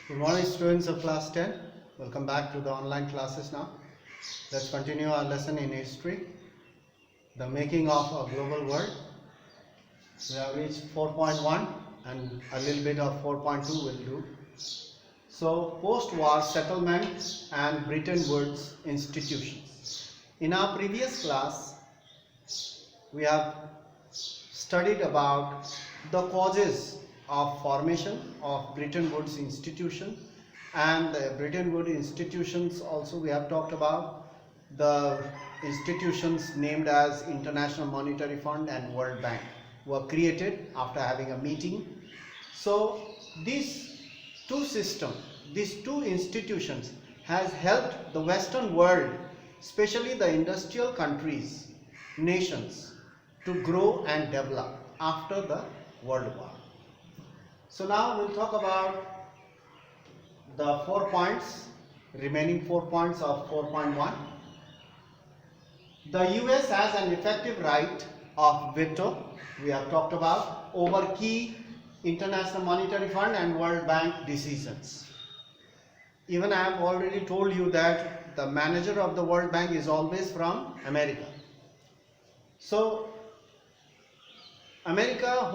Good morning, students of class 10. Welcome back to the online classes now. Let's continue our lesson in history, the making of a global world. We have reached 4.1 and a little bit of 4.2 will do. So, post-war settlement and Bretton Woods institutions. In our previous class, we have studied about the causes of formation of Bretton Woods institution, and the Bretton Woods institutions also we have talked about the institutions named as International Monetary Fund and World Bank were created after having a meeting. So these two institutions has helped the Western world, especially the industrial countries, nations, to grow and develop after the World War. So now we'll talk about the 4 points, remaining 4 points of 4.1. The US has an effective right of veto, we have talked about, over key International Monetary Fund and World Bank decisions. Even I have already told you that the manager of the World Bank is always from America. So America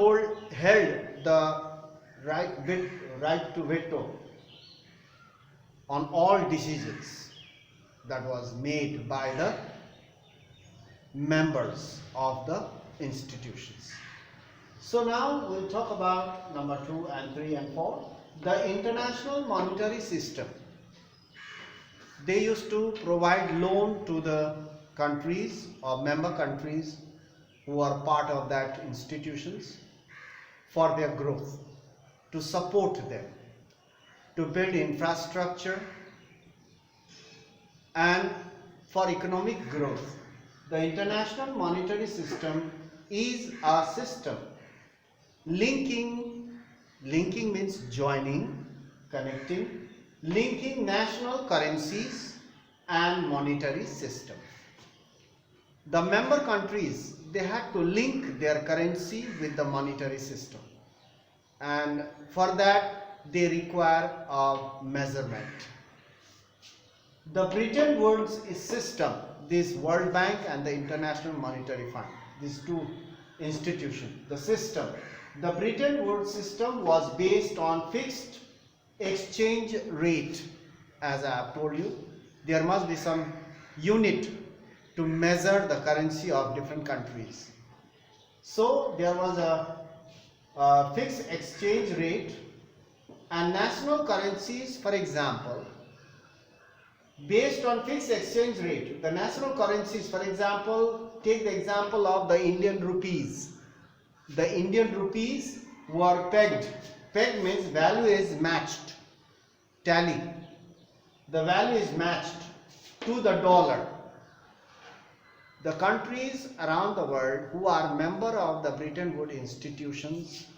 held the right to veto on all decisions that was made by the members of the institutions. So now we'll talk about number 2 and 3 and 4. The international monetary system. They used to provide loan to the countries or member countries who are part of that institutions for their growth, to support them, to build infrastructure and for economic growth. The international monetary system is a system linking means joining, connecting, linking national currencies and monetary system. The member countries, they had to link their currency with the monetary system, and for that they require a measurement. The Bretton Woods system, this World Bank and the International Monetary Fund, these two institutions, the system, the Bretton Woods system was based on fixed exchange rate. As I have told you, there must be some unit to measure the currency of different countries. So there was a fixed exchange rate, and national currencies, for example, based on fixed exchange rate, the national currencies, for example, take the example of the Indian rupees. The Indian rupees were pegged. Peg means value is matched, tally. The value is matched to the dollar. The countries around the world who are member of the Bretton Woods institutions,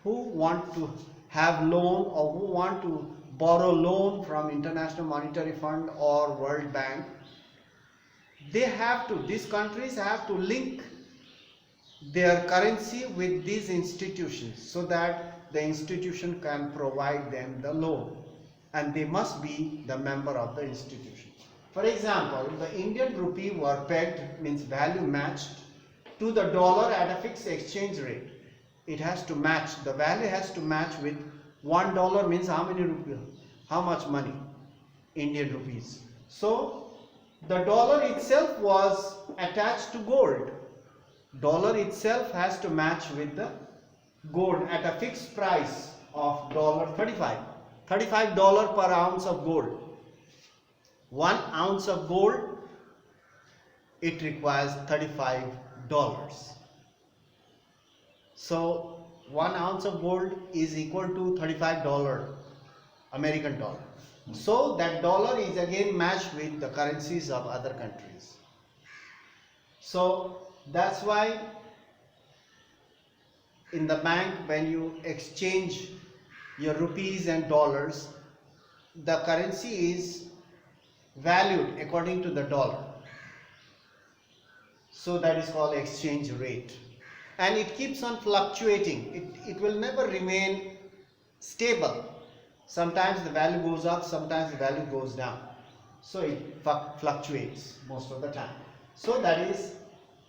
who want to have loan or who want to borrow loan from International Monetary Fund or World Bank, these countries have to link their currency with these institutions so that the institution can provide them the loan, and they must be the member of the institution. For example, the Indian rupee were pegged, means value matched to the dollar at a fixed exchange rate. It has to match, the value has to match with $1 means how many rupees? How much money? Indian rupees. So the dollar itself was attached to gold. Dollar itself has to match with the gold at a fixed price of $35. $35 per ounce of gold. 1 ounce of gold, it requires $35. So 1 ounce of gold is equal to $35 American dollar. So that dollar is again matched with the currencies of other countries. So that's why in the bank, when you exchange your rupees and dollars, the currency is valued according to the dollar. So that is called exchange rate. And it keeps on fluctuating. It will never remain stable. Sometimes the value goes up, sometimes the value goes down. So it fluctuates most of the time. So that is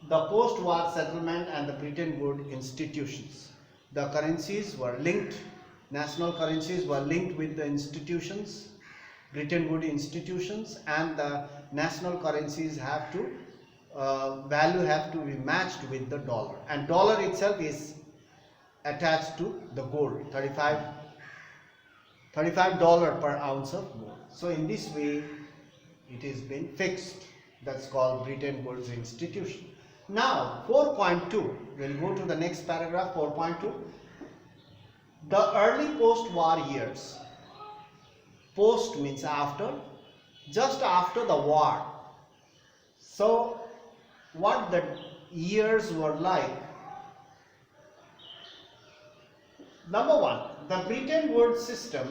the post-war settlement and the Bretton Woods institutions. The currencies were linked, national currencies were linked with the institutions, Bretton Woods institutions, and the national currencies have to, value have to be matched with the dollar. And dollar itself is attached to the gold, $35 per ounce of gold. So in this way it has been fixed. That's called Bretton Woods institution. Now 4.2, we'll go to the next paragraph. 4.2, the early post-war years. Post means after, just after the war. So what the years were like. Number one, the Bretton Woods system.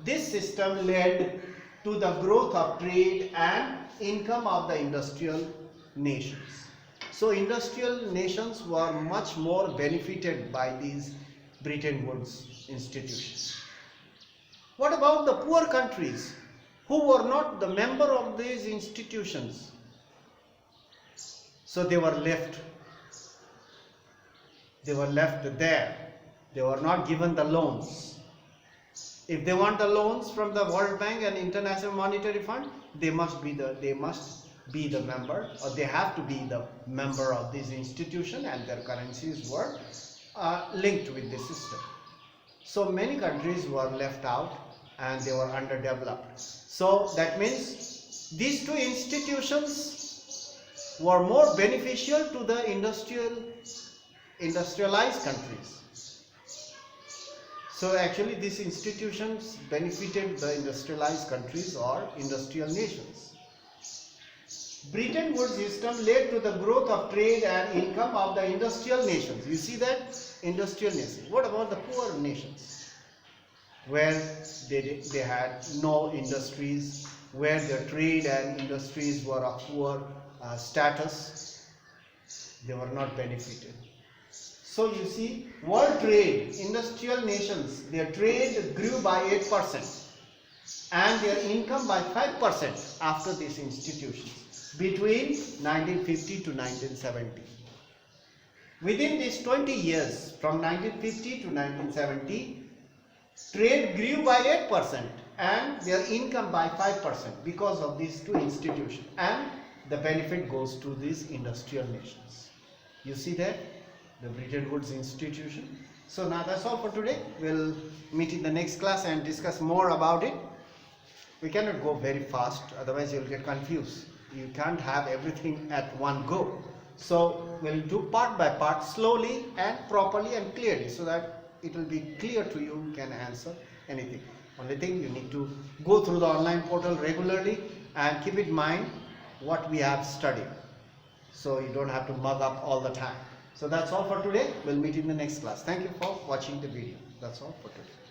This system led to the growth of trade and income of the industrial nations. So industrial nations were much more benefited by these Bretton Woods institutions. What about the poor countries who were not the member of these institutions? So they were left there. They were not given the loans. If they want the loans from the World Bank and International Monetary Fund, they must be the member, or they have to be the member of this institution, and their currencies were linked with the system. So many countries were left out and they were underdeveloped. So that means these two institutions were more beneficial to the industrialized countries. So actually these institutions benefited the industrialized countries or industrial nations. Bretton Woods system led to the growth of trade and income of the industrial nations. You see that? Industrial nations. What about the poor nations? Where they had no industries, where their trade and industries were of poor status, they were not benefited. So you see, world trade, industrial nations, their trade grew by 8% and their income by 5% after these institutions between 1950 to 1970. Within these 20 years, from 1950 to 1970, trade grew by 8% and their income by 5% because of these two institutions, and the benefit goes to these industrial nations. You see that? The Bretton Woods institution. So now that's all for today. We'll meet in the next class and discuss more about it. We cannot go very fast, otherwise you'll get confused. You can't have everything at one go. So we'll do part by part, slowly and properly and clearly, so that it will be clear to you, you can answer anything. Only thing, you need to go through the online portal regularly and keep in mind what we have studied, so you don't have to mug up all the time. So that's all for today. We'll meet in the next class. Thank you for watching the video. That's all for today.